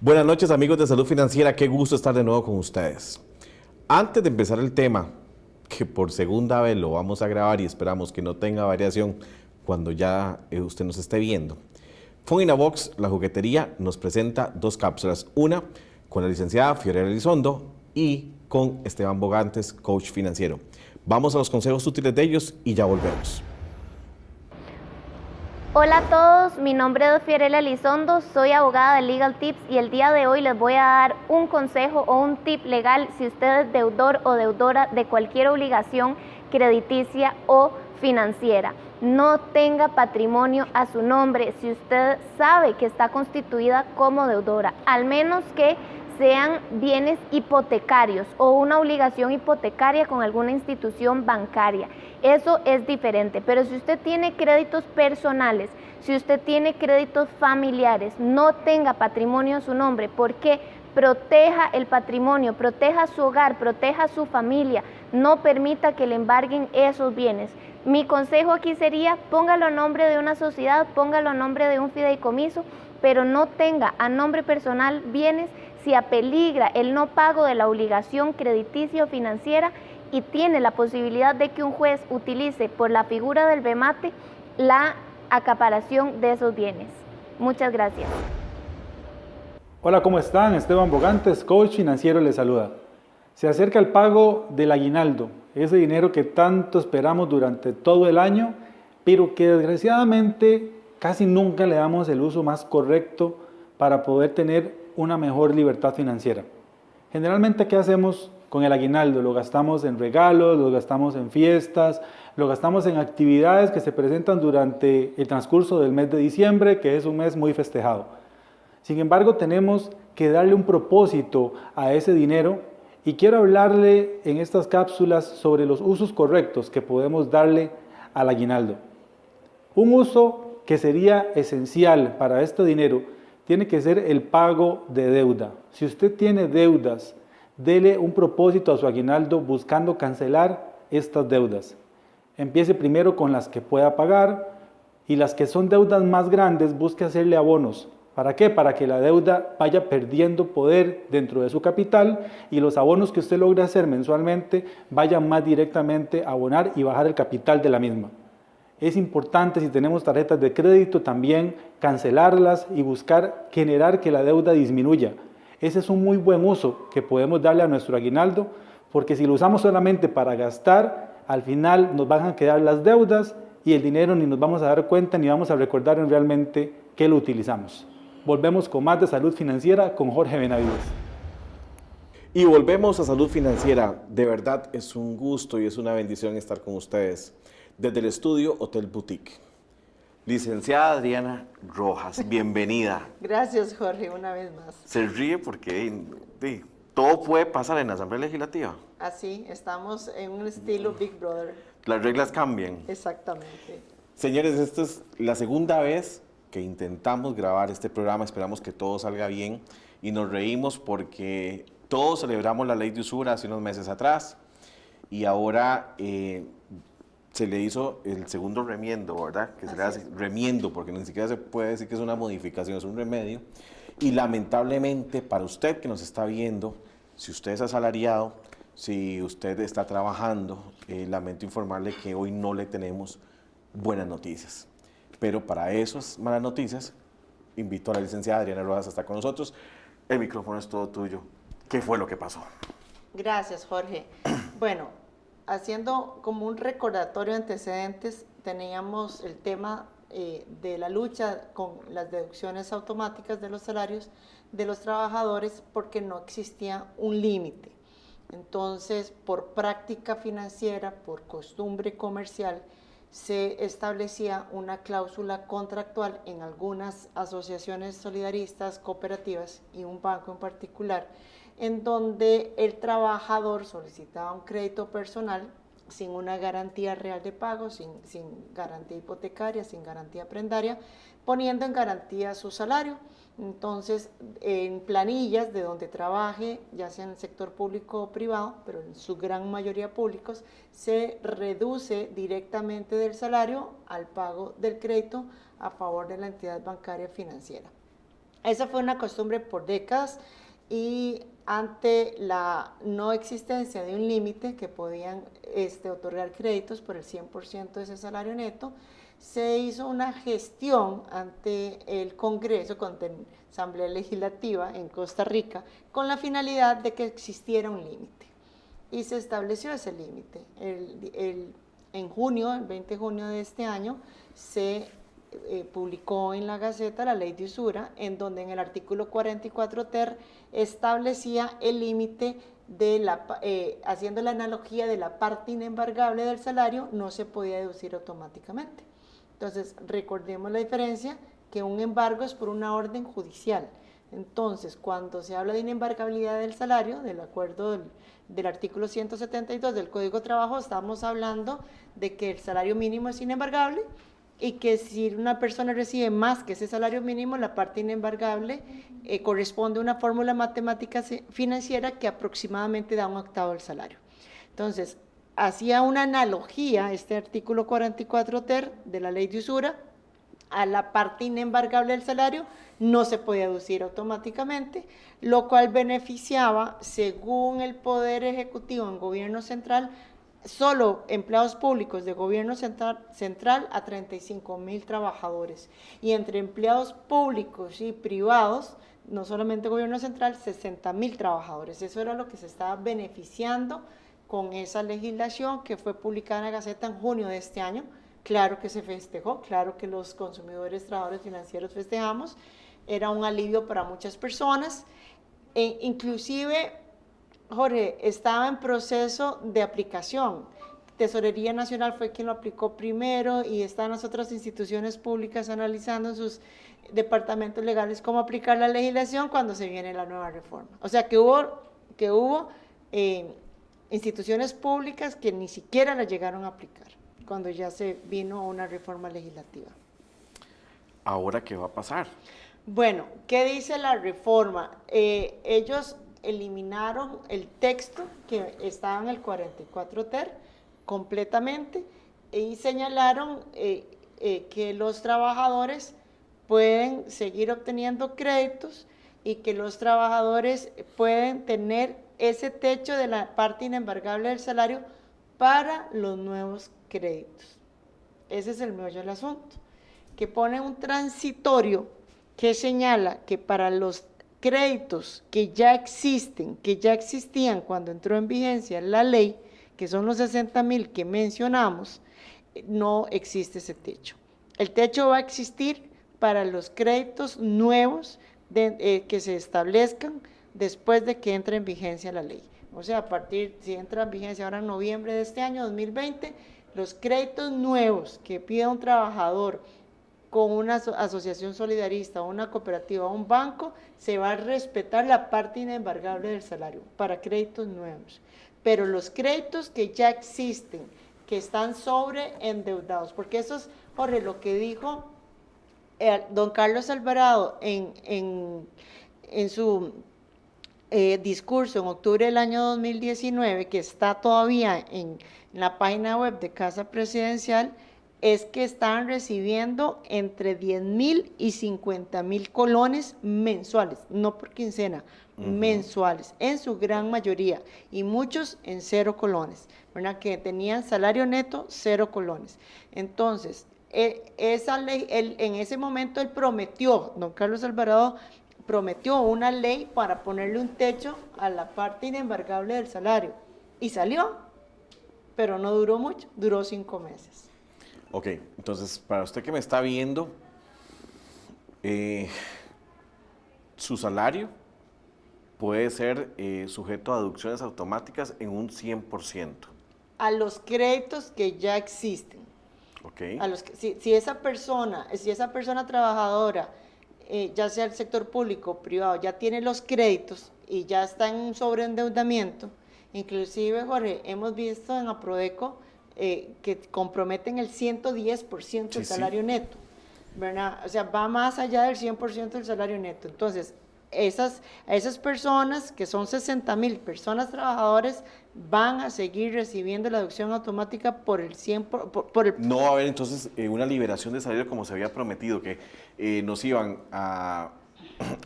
Buenas noches, amigos de Salud Financiera, qué gusto estar de nuevo con ustedes. Antes de empezar el tema, que por segunda vez lo vamos a grabar y esperamos que no tenga variación cuando ya usted nos esté viendo, Funinabox, la juguetería, nos presenta dos cápsulas, una con la licenciada Fiorella Elizondo y con Esteban Bogantes, coach financiero. Vamos a los consejos útiles de ellos y ya volvemos. Hola a todos, mi nombre es Fiorella Elizondo, soy abogada de Legal Tips y el día de hoy les voy a dar un consejo o un tip legal si usted es deudor o deudora de cualquier obligación crediticia o financiera. No tenga patrimonio a su nombre si usted sabe que está constituida como deudora, al menos que sean bienes hipotecarios o una obligación hipotecaria con alguna institución bancaria. Eso es diferente, pero si usted tiene créditos personales, si usted tiene créditos familiares, no tenga patrimonio a su nombre, porque proteja el patrimonio, proteja su hogar, proteja su familia, no permita que le embarguen esos bienes. Mi consejo aquí sería, póngalo a nombre de una sociedad, póngalo a nombre de un fideicomiso, pero no tenga a nombre personal bienes si apeligra el no pago de la obligación crediticia o financiera y tiene la posibilidad de que un juez utilice por la figura del remate la acaparación de esos bienes. Muchas gracias. Hola, ¿cómo están? Esteban Bogantes, coach financiero, les saluda. Se acerca el pago del aguinaldo, ese dinero que tanto esperamos durante todo el año, pero que desgraciadamente casi nunca le damos el uso más correcto para poder tener una mejor libertad financiera. Generalmente, ¿qué hacemos con el aguinaldo? Lo gastamos en regalos, lo gastamos en fiestas, lo gastamos en actividades que se presentan durante el transcurso del mes de diciembre, que es un mes muy festejado. Sin embargo, tenemos que darle un propósito a ese dinero y quiero hablarle en estas cápsulas sobre los usos correctos que podemos darle al aguinaldo. Un uso que sería esencial para este dinero tiene que ser el pago de deuda. Si usted tiene deudas, dele un propósito a su aguinaldo buscando cancelar estas deudas. Empiece primero con las que pueda pagar y las que son deudas más grandes, busque hacerle abonos. ¿Para qué? Para que la deuda vaya perdiendo poder dentro de su capital y los abonos que usted logre hacer mensualmente vayan más directamente a abonar y bajar el capital de la misma. Es importante, si tenemos tarjetas de crédito, también cancelarlas y buscar generar que la deuda disminuya. Ese es un muy buen uso que podemos darle a nuestro aguinaldo, porque si lo usamos solamente para gastar, al final nos van a quedar las deudas y el dinero ni nos vamos a dar cuenta ni vamos a recordar en realmente que lo utilizamos. Volvemos con más de Salud Financiera con Jorge Benavides. Y volvemos a Salud Financiera. De verdad es un gusto y es una bendición estar con ustedes desde el estudio Hotel Boutique. Licenciada Adriana Rojas, bienvenida. Gracias, Jorge, una vez más. Se ríe porque todo puede pasar en la Asamblea Legislativa. Así, estamos en un estilo Big Brother. Las reglas cambian. Exactamente. Señores, esta es la segunda vez que intentamos grabar este programa. Esperamos que todo salga bien y nos reímos porque todos celebramos la ley de usura hace unos meses atrás y ahora se le hizo el segundo remiendo, ¿verdad? Que se le hace remiendo porque ni siquiera se puede decir que es una modificación, es un remedio. Y lamentablemente para usted que nos está viendo, si usted es asalariado, si usted está trabajando, lamento informarle que hoy no le tenemos buenas noticias. Pero para esas malas noticias, invito a la licenciada Adriana Rojas a estar con nosotros. El micrófono es todo tuyo. ¿Qué fue lo que pasó? Gracias, Jorge. Bueno, haciendo como un recordatorio de antecedentes, teníamos el tema de la lucha con las deducciones automáticas de los salarios de los trabajadores porque no existía un límite. Entonces, por práctica financiera, por costumbre comercial, se establecía una cláusula contractual en algunas asociaciones solidaristas, cooperativas y un banco en particular, en donde el trabajador solicitaba un crédito personal sin una garantía real de pago, sin garantía hipotecaria, sin garantía prendaria, poniendo en garantía su salario. Entonces, en planillas de donde trabaje, ya sea en el sector público o privado, pero en su gran mayoría públicos, se reduce directamente del salario al pago del crédito a favor de la entidad bancaria financiera. Esa fue una costumbre por décadas y ante la no existencia de un límite que podían otorgar créditos por el 100% de ese salario neto, se hizo una gestión ante el Congreso, ante la Asamblea Legislativa en Costa Rica, con la finalidad de que existiera un límite. Y se estableció ese límite. En junio, el 20 de junio de este año, se publicó en la Gaceta la Ley de Usura, en donde en el artículo 44 ter establecía el límite de haciendo la analogía de la parte inembargable del salario, no se podía deducir automáticamente. Entonces, recordemos la diferencia, que un embargo es por una orden judicial. Entonces, cuando se habla de inembargabilidad del salario, del acuerdo del artículo 172 del Código de Trabajo, estamos hablando de que el salario mínimo es inembargable y que si una persona recibe más que ese salario mínimo, la parte inembargable corresponde a una fórmula matemática financiera que aproximadamente da un octavo del salario. Entonces, hacía una analogía este artículo 44 ter de la Ley de Usura a la parte inembargable del salario, no se podía deducir automáticamente, lo cual beneficiaba, según el Poder Ejecutivo en Gobierno Central, solo empleados públicos de Gobierno Central a 35,000 trabajadores, y entre empleados públicos y privados, no solamente Gobierno Central, 60,000 trabajadores. Eso era lo que se estaba beneficiando con esa legislación que fue publicada en la Gaceta en junio de este año. Claro que se festejó, claro que los consumidores, trabajadores financieros festejamos, era un alivio para muchas personas, inclusive, Jorge, estaba en proceso de aplicación. Tesorería Nacional fue quien lo aplicó primero y están las otras instituciones públicas analizando en sus departamentos legales cómo aplicar la legislación cuando se viene la nueva reforma. O sea que hubo instituciones públicas que ni siquiera la llegaron a aplicar cuando ya se vino a una reforma legislativa. ¿Ahora qué va a pasar? Bueno, ¿qué dice la reforma? Ellos eliminaron el texto que estaba en el 44 ter completamente y señalaron que los trabajadores pueden seguir obteniendo créditos y que los trabajadores pueden tener ese techo de la parte inembargable del salario para los nuevos créditos. Ese es el meollo del asunto, que pone un transitorio que señala que para los créditos que ya existen, que ya existían cuando entró en vigencia la ley, que son los 60,000 que mencionamos, no existe ese techo. El techo va a existir para los créditos nuevos que se establezcan después de que entre en vigencia la ley. O sea, a partir, si entra en vigencia ahora en noviembre de este año, 2020, los créditos nuevos que pida un trabajador con una asociación solidarista, una cooperativa o un banco, se va a respetar la parte inembargable del salario para créditos nuevos. Pero los créditos que ya existen, que están sobreendeudados, porque eso es, Jorge, lo que dijo don Carlos Alvarado en su discurso en octubre del año 2019, que está todavía en la página web de Casa Presidencial, es que están recibiendo entre 10,000 y 50,000 colones mensuales, no por quincena, mensuales, en su gran mayoría, y muchos en 0 colones, ¿verdad? Que tenían salario neto 0 colones. Entonces, esa ley, en ese momento él prometió, don Carlos Alvarado prometió una ley para ponerle un techo a la parte inembargable del salario, y salió, pero no duró mucho, duró 5 meses. Ok, entonces, para usted que me está viendo, su salario puede ser sujeto a deducciones automáticas en un 100%. A los créditos que ya existen. Okay. Si esa persona trabajadora, ya sea el sector público o privado, ya tiene los créditos y ya está en un sobreendeudamiento, inclusive, Jorge, hemos visto en Aprodeco que comprometen el 110% del salario neto, ¿verdad? O sea, va más allá del 100% del salario neto. Entonces, esas personas, que son 60,000 personas trabajadoras, van a seguir recibiendo la deducción automática por el 100%. No va a haber entonces una liberación de salario como se había prometido, que nos iban a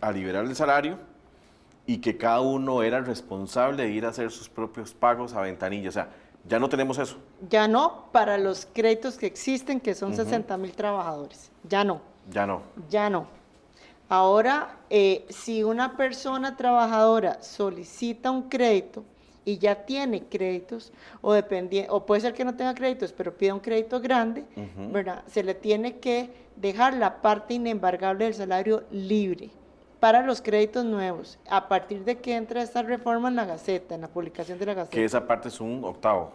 a liberar el salario y que cada uno era responsable de ir a hacer sus propios pagos a ventanilla. O sea, ya no tenemos eso. Ya no para los créditos que existen, que son 60,000 trabajadores. Ya no. Ya no. Ya no. Ahora, si una persona trabajadora solicita un crédito y ya tiene créditos, o puede ser que no tenga créditos, pero pida un crédito grande, ¿verdad? Se le tiene que dejar la parte inembargable del salario libre para los créditos nuevos, a partir de que entra esta reforma en la Gaceta, en la publicación de la Gaceta. Que esa parte es un octavo.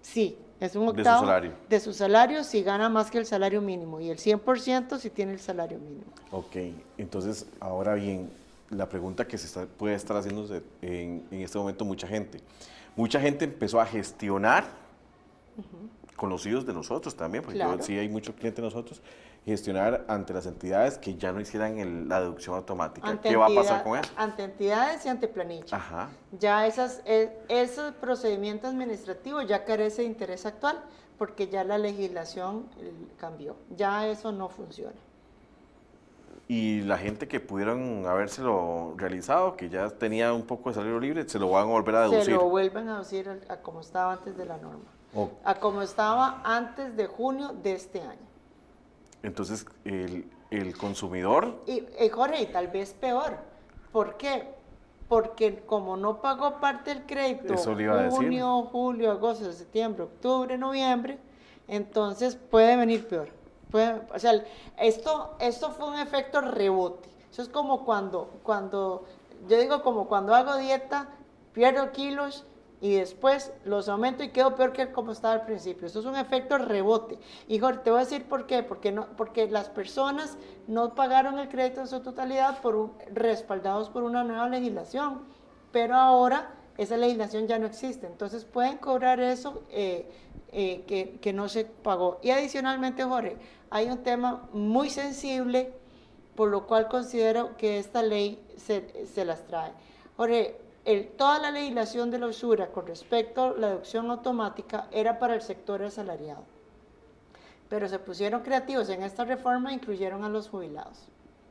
Sí, es un De su octavo salario. de su salario si gana más que el salario mínimo, y el 100% si tiene el salario mínimo. Ok, entonces, ahora bien, la pregunta que puede estar haciéndose en este momento mucha gente. Mucha gente empezó a gestionar, conocidos de nosotros también, porque Claro. sí hay muchos clientes de nosotros, gestionar ante las entidades que ya no hicieran la deducción automática. ¿Qué va a pasar con eso? Ante entidades y ante planilla. Ajá. Ya ese procedimiento administrativo ya carece de interés actual porque ya la legislación cambió. Ya eso no funciona. Y la gente que pudieron habérselo realizado, que ya tenía un poco de salario libre, se lo van a volver a deducir. Se lo vuelven a deducir a como estaba antes de la norma. O- A como estaba antes de junio de este año. Entonces, el consumidor, Y Jorge, y tal vez peor. ¿Por qué? Porque como no pagó parte del crédito, Eso le iba a decir. junio, julio, agosto, septiembre, octubre, noviembre, entonces puede venir peor. O sea, esto fue un efecto rebote. Eso es como cuando yo digo como cuando hago dieta, pierdo kilos y después los aumento y quedo peor que como estaba al principio. Esto es un efecto rebote. Y Jorge, te voy a decir por qué. Porque las personas no pagaron el crédito en su totalidad respaldados por una nueva legislación. Pero ahora esa legislación ya no existe. Entonces pueden cobrar eso que no se pagó. Y adicionalmente, Jorge, hay un tema muy sensible, por lo cual considero que esta ley se las trae. Jorge, toda la legislación de la usura con respecto a la deducción automática era para el sector asalariado. Pero se pusieron creativos en esta reforma e incluyeron a los jubilados.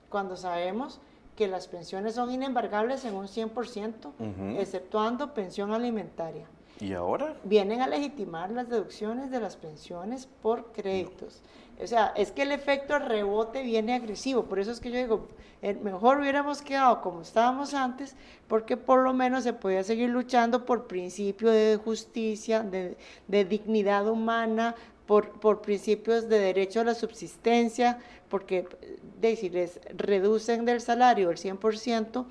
Cuando sabemos que las pensiones son inembargables en un 100%, exceptuando pensión alimentaria. ¿y ahora? Vienen a legitimar las deducciones de las pensiones por créditos. O sea, es que el efecto rebote viene agresivo. Por eso es que yo digo, mejor hubiéramos quedado como estábamos antes, porque por lo menos se podía seguir luchando por principio de justicia, de dignidad humana, por principios de derecho a la subsistencia, porque si les reducen del salario el 100%,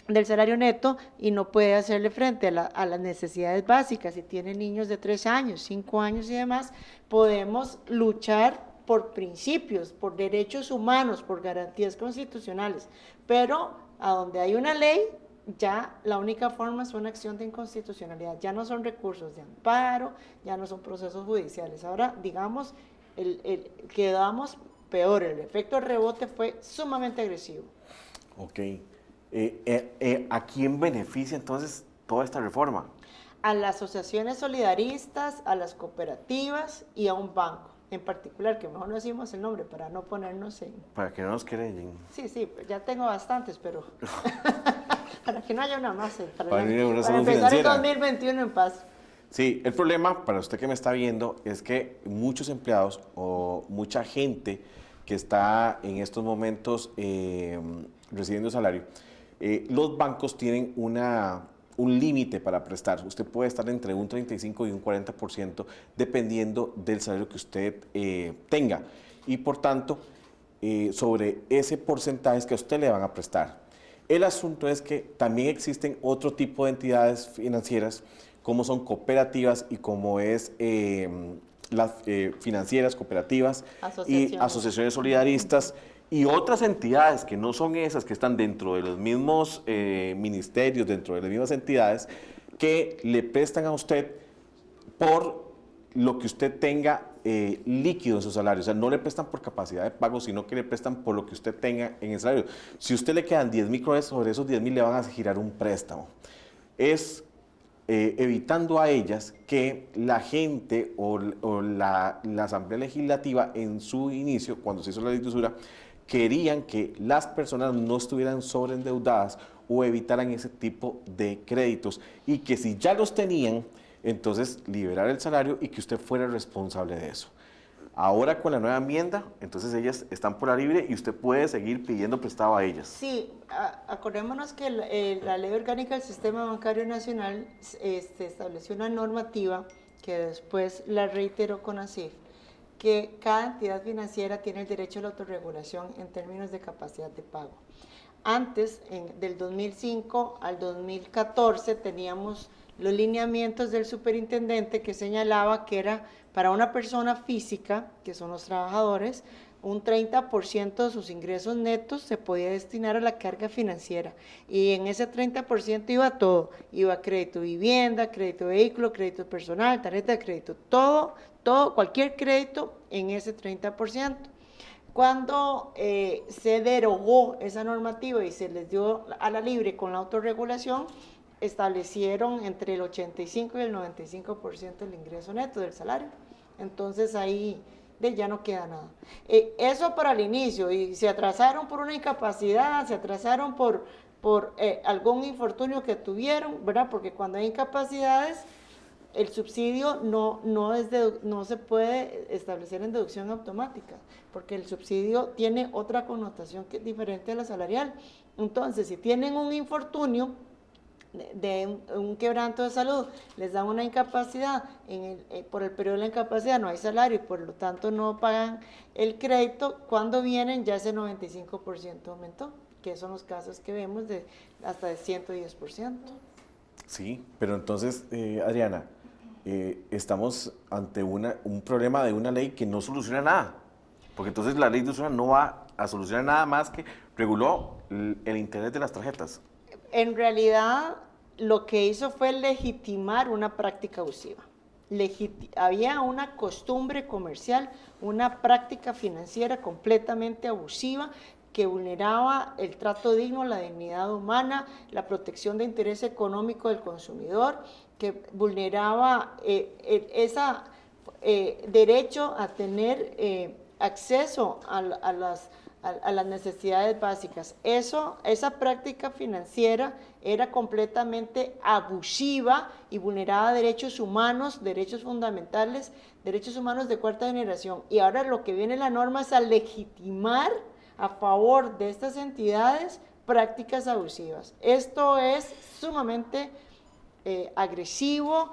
del salario neto y no puede hacerle frente a las necesidades básicas. Si tiene niños de 3 años, 5 años y demás, podemos luchar por principios, por derechos humanos, por garantías constitucionales. Pero a donde hay una ley, ya la única forma es una acción de inconstitucionalidad. Ya no son recursos de amparo, ya no son procesos judiciales. Ahora, digamos, quedamos peor. El efecto rebote fue sumamente agresivo. Ok. ¿A quién beneficia entonces toda esta reforma? A las asociaciones solidaristas, a las cooperativas y a un banco en particular, que mejor no decimos el nombre para no ponernos en... Para que no nos querellen. Sí, ya tengo bastantes, pero para que no haya una más, Para ir a una para salud empezar el financiera. 2021 en paz. Sí, el problema para usted que me está viendo es que muchos empleados o mucha gente que está en estos momentos recibiendo salario, los bancos tienen un límite para prestar. Usted puede estar entre un 35 y un 40% dependiendo del salario que usted tenga. Y por tanto, sobre ese porcentaje es que a usted le van a prestar. El asunto es que también existen otro tipo de entidades financieras como son cooperativas y como es las financieras, cooperativas y asociaciones solidaristas y otras entidades que no son esas, que están dentro de los mismos ministerios, dentro de las mismas entidades, que le prestan a usted por lo que usted tenga líquido en su salario. O sea, no le prestan por capacidad de pago, sino que le prestan por lo que usted tenga en el salario. Si a usted le quedan 10,000 colones, sobre esos 10,000 le van a girar un préstamo. Es evitando a ellas que la gente o la Asamblea Legislativa en su inicio, cuando se hizo la ley de usura, querían que las personas no estuvieran sobreendeudadas o evitaran ese tipo de créditos y que si ya los tenían, entonces liberar el salario y que usted fuera responsable de eso. Ahora con la nueva enmienda, entonces ellas están por la libre y usted puede seguir pidiendo prestado a ellas. Sí, acordémonos que la Ley Orgánica del Sistema Bancario Nacional estableció una normativa que después la reiteró CONACYT, que cada entidad financiera tiene el derecho a la autorregulación en términos de capacidad de pago. Antes, del 2005 al 2014, teníamos los lineamientos del superintendente que señalaba que era para una persona física, que son los trabajadores, un 30% de sus ingresos netos se podía destinar a la carga financiera y en ese 30% iba todo, iba crédito vivienda, crédito vehículo, crédito personal, tarjeta de crédito, todo, cualquier crédito en ese 30%. Cuando se derogó esa normativa y se les dio a la libre con la autorregulación, establecieron entre el 85 y el 95% del ingreso neto del salario. Entonces ahí ya no queda nada. Eso para el inicio, y se atrasaron por una incapacidad, se atrasaron por algún infortunio que tuvieron, ¿verdad? Porque cuando hay incapacidades, el subsidio no se puede establecer en deducción automática, porque el subsidio tiene otra connotación que es diferente a la salarial. Entonces, si tienen un infortunio de un quebranto de salud, les dan una incapacidad, por el periodo de la incapacidad no hay salario y por lo tanto no pagan el crédito, cuando vienen ya ese 95% aumentó, que son los casos que vemos de hasta de 110%. Sí, pero entonces, Adriana, estamos ante un problema de una ley que no soluciona nada, porque entonces la ley de usura no va a solucionar nada más que reguló el interés de las tarjetas. En realidad, lo que hizo fue legitimar una práctica abusiva. Había una costumbre comercial, una práctica financiera completamente abusiva que vulneraba el trato digno, la dignidad humana, la protección de interés económico del consumidor, que vulneraba ese derecho a tener acceso a las necesidades básicas. Esa práctica financiera era completamente abusiva y vulneraba derechos humanos, derechos fundamentales, derechos humanos de cuarta generación. Y ahora lo que viene la norma es a legitimar a favor de estas entidades prácticas abusivas. Esto es sumamente agresivo.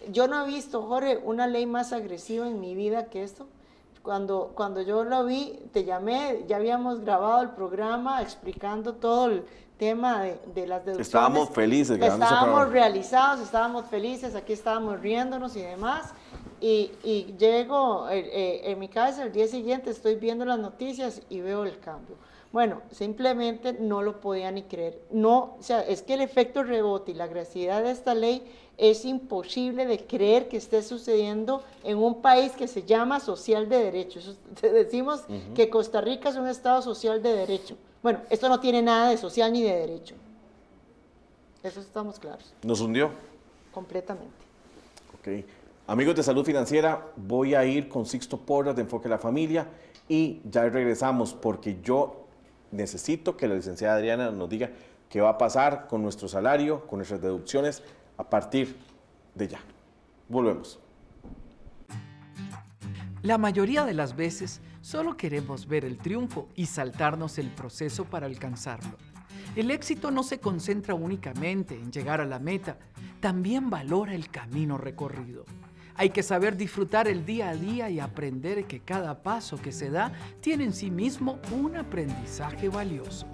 Yo no he visto, Jorge, una ley más agresiva en mi vida que esto. Cuando yo lo vi, te llamé, ya habíamos grabado el programa explicando todo el tema de las deducciones. Estábamos felices. Estábamos realizados, estábamos felices, aquí estábamos riéndonos y demás. Y llego en mi casa el día siguiente, estoy viendo las noticias y veo el cambio. Bueno, simplemente no lo podía ni creer. No, o sea, es que el efecto rebote y la agresividad de esta ley es imposible de creer que esté sucediendo en un país que se llama social de derecho. Decimos que Costa Rica es un estado social de derecho. Bueno, esto no tiene nada de social ni de derecho. Eso estamos claros. ¿Nos hundió? Completamente. Ok. Amigos de Salud Financiera, voy a ir con Sixto Porras de Enfoque a la Familia y ya regresamos porque yo necesito que la licenciada Adriana nos diga qué va a pasar con nuestro salario, con nuestras deducciones a partir de ya. Volvemos. La mayoría de las veces solo queremos ver el triunfo y saltarnos el proceso para alcanzarlo. El éxito no se concentra únicamente en llegar a la meta, también valora el camino recorrido. Hay que saber disfrutar el día a día y aprender que cada paso que se da tiene en sí mismo un aprendizaje valioso.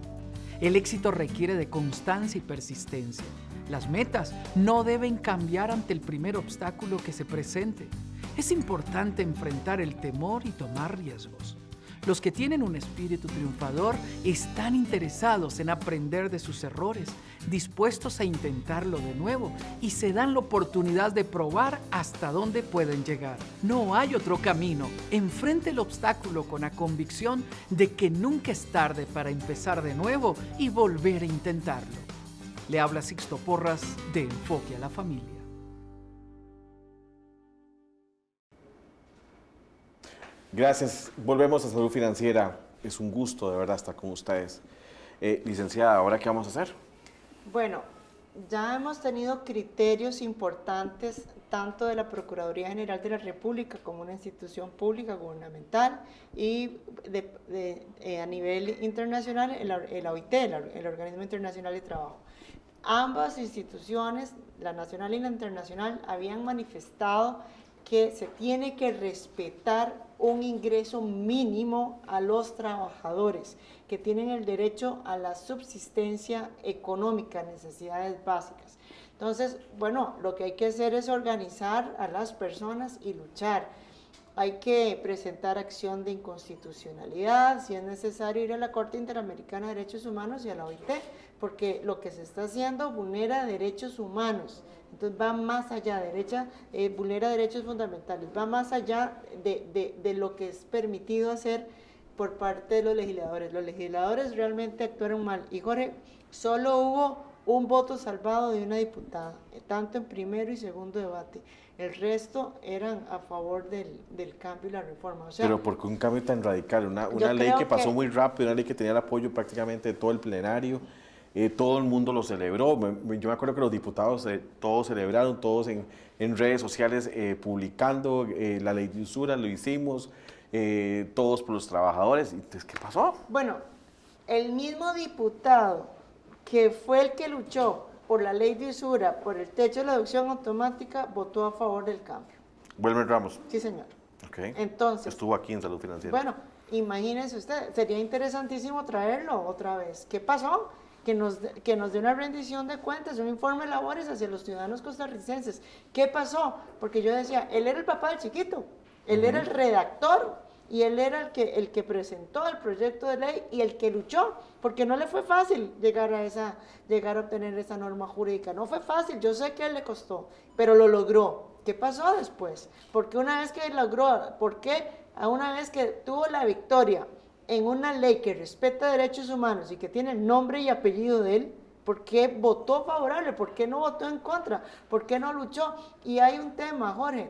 El éxito requiere de constancia y persistencia. Las metas no deben cambiar ante el primer obstáculo que se presente. Es importante enfrentar el temor y tomar riesgos. Los que tienen un espíritu triunfador están interesados en aprender de sus errores, dispuestos a intentarlo de nuevo y se dan la oportunidad de probar hasta dónde pueden llegar. No hay otro camino. Enfrente el obstáculo con la convicción de que nunca es tarde para empezar de nuevo y volver a intentarlo. Le habla Sixto Porras de Enfoque a la Familia. Gracias. Volvemos a Salud Financiera. es un gusto de verdad estar con ustedes. Licenciada, ¿ahora qué vamos a hacer? Bueno, ya hemos tenido criterios importantes tanto de la Procuraduría General de la República como una institución pública gubernamental y a nivel internacional el OIT, el Organismo Internacional de Trabajo. Ambas instituciones, la nacional y la internacional, habían manifestado que se tiene que respetar un ingreso mínimo a los trabajadores que tienen el derecho a la subsistencia económica, necesidades básicas. Entonces, bueno, lo que hay que hacer es organizar a las personas y luchar. Hay que presentar acción de inconstitucionalidad, si es necesario ir a la Corte Interamericana de Derechos Humanos y a la OIT, porque lo que se está haciendo vulnera derechos humanos. Entonces va más allá, vulnera derechos fundamentales, va más allá de lo que es permitido hacer por parte de los legisladores. Los legisladores realmente actuaron mal. Y Jorge, solo hubo un voto salvado de una diputada, tanto en primero y segundo debate. El resto eran a favor del cambio y la reforma. O sea, pero ¿por qué un cambio tan radical? Una ley que pasó muy rápido, una ley que tenía el apoyo prácticamente de todo el plenario. Todo el mundo lo celebró. Yo me acuerdo que los diputados todos celebraron, todos en redes sociales publicando la ley de usura, lo hicimos, todos por los trabajadores. Entonces, ¿qué pasó? Bueno, el mismo diputado que fue el que luchó por la ley de usura, por el techo de la deducción automática, votó a favor del cambio. Wilmer Ramos. Sí, señor. Okay. Entonces, estuvo aquí en Salud Financiera. Bueno, imagínense usted, sería interesantísimo traerlo otra vez. ¿Qué pasó? Que nos dé una rendición de cuentas, un informe de labores hacia los ciudadanos costarricenses. ¿Qué pasó? Porque yo decía, él era el papá del chiquito, él era el redactor y él era el que presentó el proyecto de ley y el que luchó, porque no le fue fácil llegar a obtener esa norma jurídica. No fue fácil, yo sé que a él le costó, pero lo logró. ¿Qué pasó después? Porque una vez que logró, una vez que tuvo la victoria en una ley que respeta derechos humanos y que tiene el nombre y apellido de él, ¿por qué votó favorable? ¿Por qué no votó en contra? ¿Por qué no luchó? Y hay un tema, Jorge,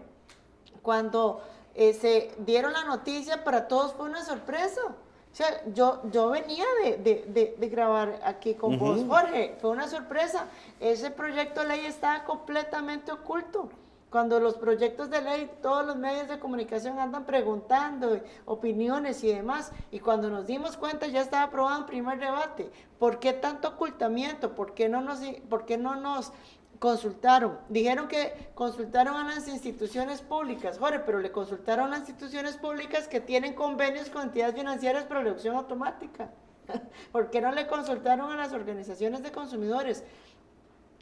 cuando se dieron la noticia, para todos fue una sorpresa. O sea, yo venía de grabar aquí con vos, Jorge, fue una sorpresa. Ese proyecto de ley estaba completamente oculto. Cuando los proyectos de ley, todos los medios de comunicación andan preguntando opiniones y demás, y cuando nos dimos cuenta ya estaba aprobado en primer debate. ¿Por qué tanto ocultamiento? ¿Por qué no nos consultaron? Dijeron que consultaron a las instituciones públicas, Jorge, pero le consultaron a las instituciones públicas que tienen convenios con entidades financieras para reducción automática. ¿Por qué no le consultaron a las organizaciones de consumidores?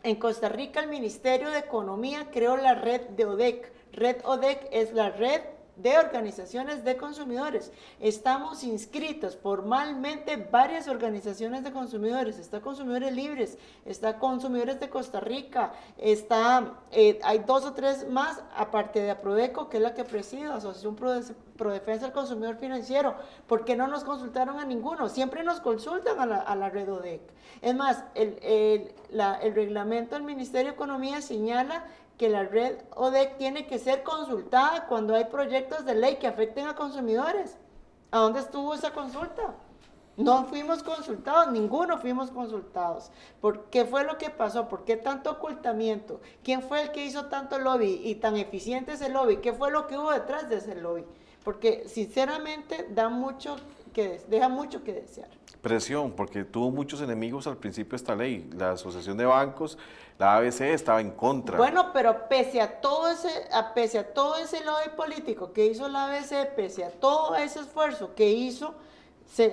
En Costa Rica, el Ministerio de Economía creó la red de ODEC. Red ODEC es la red de organizaciones de consumidores. Estamos inscritos formalmente varias organizaciones de consumidores. Está Consumidores Libres, está Consumidores de Costa Rica, hay 2 o 3 más, aparte de APRODECO, que es la que presido, Asociación Pro Defensa del Consumidor Financiero. ¿Por qué no nos consultaron a ninguno? Siempre nos consultan a la red ODEC. Es más, el reglamento del Ministerio de Economía señala que la red ODEC tiene que ser consultada cuando hay proyectos de ley que afecten a consumidores. ¿A dónde estuvo esa consulta? No fuimos consultados, ninguno fuimos consultados. ¿Por qué fue lo que pasó? ¿Por qué tanto ocultamiento? ¿Quién fue el que hizo tanto lobby y tan eficiente ese lobby? ¿Qué fue lo que hubo detrás de ese lobby? Porque sinceramente deja mucho que desear. Presión, porque tuvo muchos enemigos al principio esta ley. La Asociación de Bancos, la ABC estaba en contra. Bueno, pero pese a todo ese lobby político que hizo la ABC, pese a todo ese esfuerzo que hizo,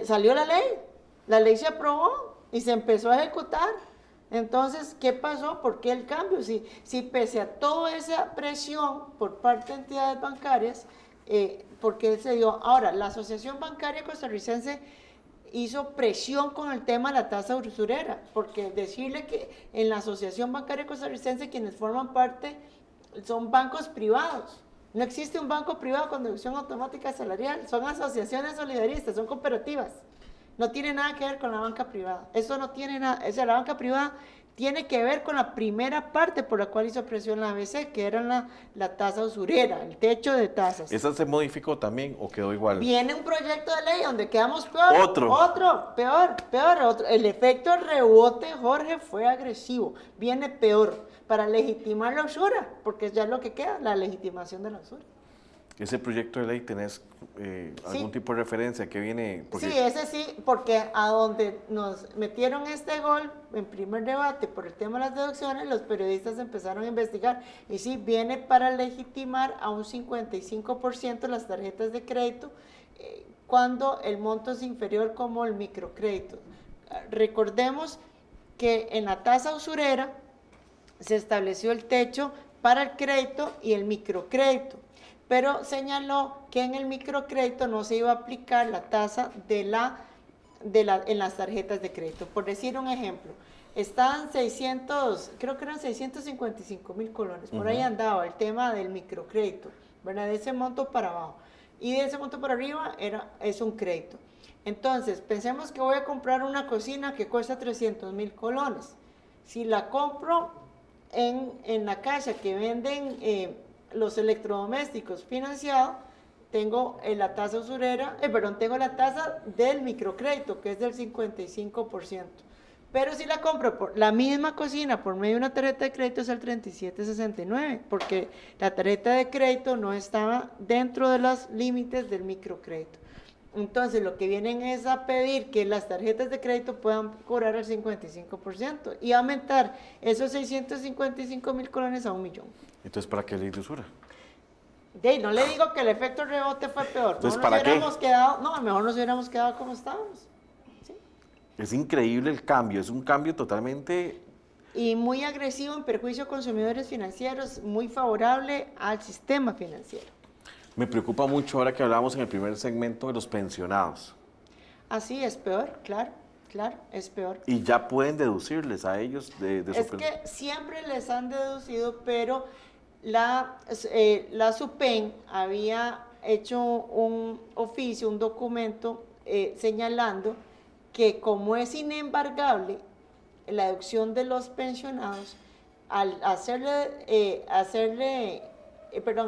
salió la ley se aprobó y se empezó a ejecutar. Entonces, ¿qué pasó? ¿Por qué el cambio? Si pese a toda esa presión por parte de entidades bancarias, ¿por qué se dio? Ahora, la Asociación Bancaria Costarricense hizo presión con el tema de la tasa usurera, porque decirle que en la Asociación Bancaria Costarricense quienes forman parte son bancos privados. No existe un banco privado con deducción automática salarial, son asociaciones solidaristas, son cooperativas. No tiene nada que ver con la banca privada. Eso no tiene nada, o sea, la banca privada tiene que ver con la primera parte por la cual hizo presión la ABC, que era la tasa usurera, el techo de tasas. ¿Esa se modificó también o quedó igual? Viene un proyecto de ley donde quedamos peor. Otro. Peor. El efecto rebote, Jorge, fue agresivo. Viene peor para legitimar la usura, porque ya es lo que queda, la legitimación de la usura. ¿Ese proyecto de ley tenés algún tipo de referencia que viene? Sí, ese sí, porque a donde nos metieron este gol en primer debate por el tema de las deducciones, los periodistas empezaron a investigar y sí, viene para legitimar a un 55% las tarjetas de crédito cuando el monto es inferior como el microcrédito. Recordemos que en la tasa usurera se estableció el techo para el crédito y el microcrédito, pero señaló que en el microcrédito no se iba a aplicar la tasa en las tarjetas de crédito. Por decir un ejemplo, estaban 655,000 colones, por ahí andaba el tema del microcrédito, ¿verdad? De ese monto para abajo, y de ese monto para arriba es un crédito. Entonces, pensemos que voy a comprar una cocina que cuesta 300,000 colones. Si la compro en la casa que venden los electrodomésticos financiados, tengo la tasa usurera, tengo la tasa del microcrédito, que es del 55%. Pero si la compro por la misma cocina por medio de una tarjeta de crédito es el 37,69, porque la tarjeta de crédito no estaba dentro de los límites del microcrédito. Entonces, lo que vienen es a pedir que las tarjetas de crédito puedan cobrar el 55% y aumentar esos 655,000 colones a 1,000,000. Entonces, ¿para qué ley de usura? No le digo que el efecto rebote fue peor. Entonces, ¿para qué? Mejor nos hubiéramos quedado como estábamos. ¿Sí? Es increíble el cambio, es un cambio totalmente... Y muy agresivo en perjuicio a consumidores financieros, muy favorable al sistema financiero. Me preocupa mucho ahora que hablamos en el primer segmento de los pensionados. Así es peor, claro, es peor. Y ya pueden deducirles a ellos de su pensión. Es que siempre les han deducido, pero la SUPEN había hecho un oficio, un documento señalando que como es inembargable la deducción de los pensionados, al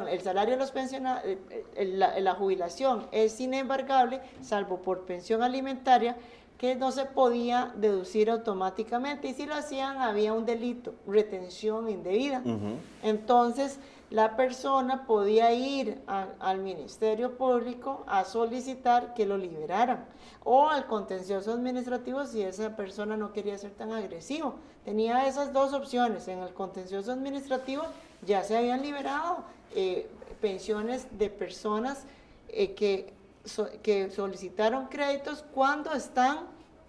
el salario de los pensionados, la jubilación es inembargable, salvo por pensión alimentaria, que no se podía deducir automáticamente, y si lo hacían había un delito, retención indebida. Entonces, la persona podía ir al Ministerio Público a solicitar que lo liberaran, o al contencioso administrativo si esa persona no quería ser tan agresivo. Tenía esas dos opciones. En el contencioso administrativo ya se habían liberado pensiones de personas que solicitaron créditos cuando están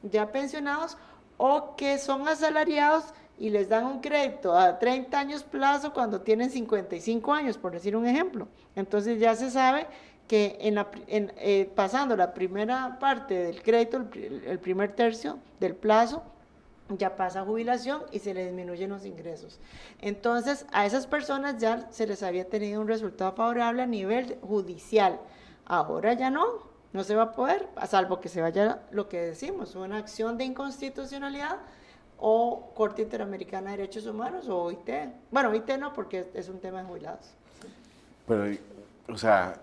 ya pensionados o que son asalariados y les dan un crédito a 30 años plazo cuando tienen 55 años, por decir un ejemplo. Entonces ya se sabe que pasando la primera parte del crédito, el primer tercio del plazo, ya pasa a jubilación y se le disminuyen los ingresos. Entonces, a esas personas ya se les había tenido un resultado favorable a nivel judicial. Ahora ya no se va a poder, salvo que se vaya lo que decimos, una acción de inconstitucionalidad o Corte Interamericana de Derechos Humanos o OIT. Bueno, OIT no, porque es un tema de jubilados. Pero, o sea,